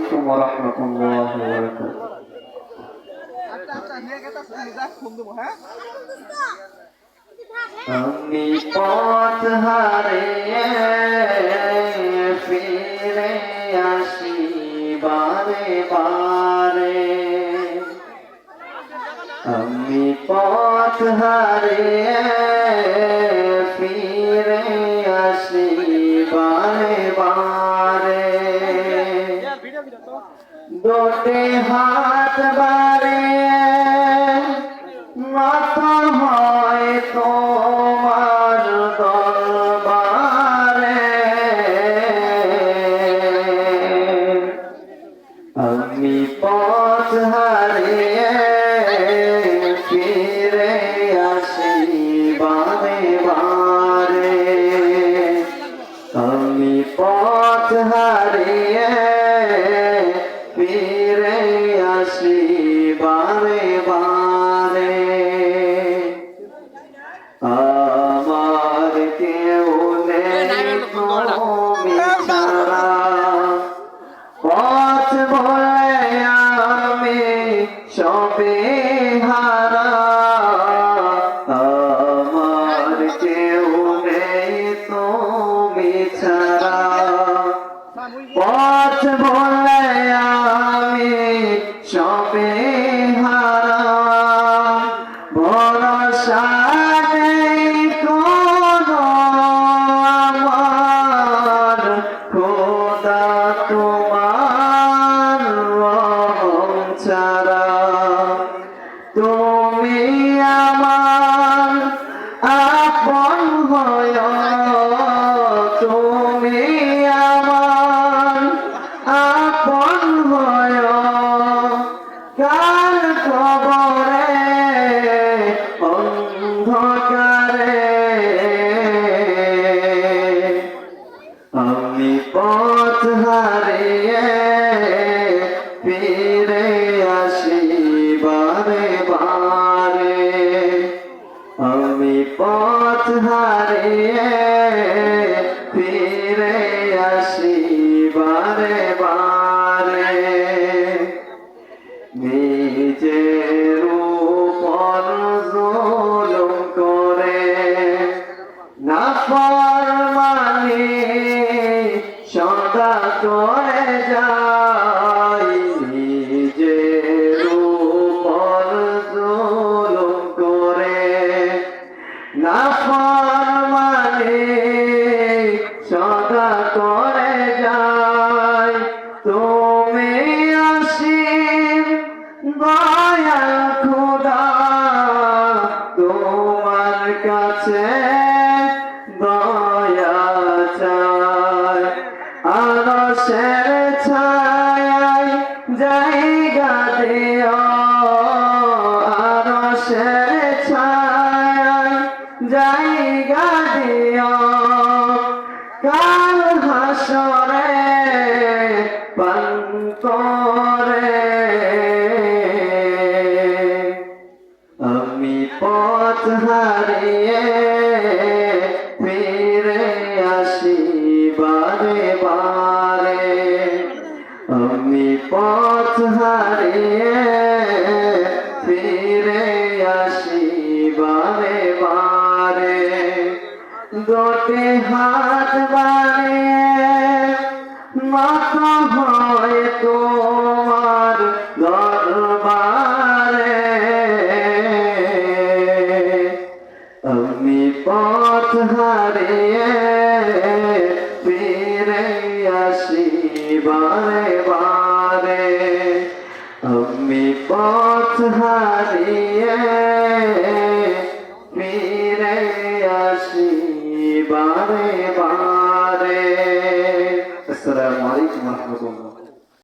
আলাইকুম ওয়া রাহমাতুল্লাহি ওয়া বারাকাতুহু। আমি পথ হারিয়ে ফিরে আসি বারে বারে, আমি পথ হারিয়ে ফিরে আসি বারে বারে, দুটি হাত বাড়িয়ে নত হয় তোমার দরবারে, আমি পথ হারিয়ে ফিরে আসি বারে বারে, আমি পথ হারিয়ে ফিরে আসি বারে বারে। আমার কেউ নেই তুমি ছাড়া, পথ ভুলে আমি সবে হারা, আমার কেউ নেই তুমি ছাড়া, পথ ভুলে আমি সবে হারা, ভরসা নেই কোনো আমার, খোদা তোমার রহম ছাড়া, তুমি আমার আপন হয়, তুমি আমার আপন হয়, কার কবরে অন্ধকারে, আমি পথ হারিয়ে ফিরে আসি বারে বারে, আমি পথ হারিয়ে ফিরে আসি বারে বারে, নিজের উপর জুলুম করে নাফরমানি সদা করে যাই, নিজের উপর জুলুম করে নাফরমানি সদা করে যাই, তুমি অসীম দয়াল খোদা, তোমার কাছে দয়া চাই, আরশের ছায়ায় জায়গা দিও, আরশের ছায়ায় জায়গা দিও, কাল হাসরে প্রান্তরে, আমি পথ হারিয়ে ফিরে আসি বারে বারে, আমি পথ হারিয়ে ফিরে আসি বারে বারে, দুটি হাত বাড়িয়ে নত হয় তোমার দরবারে, আমি পথ হারিয়ে ফিরে আসি বারে বারে, আমি পথ হারিয়ে ফিরে আসি বারে বারে। আসসালামু আলাইকুম ওয়া রাহমাতুল্লাহ।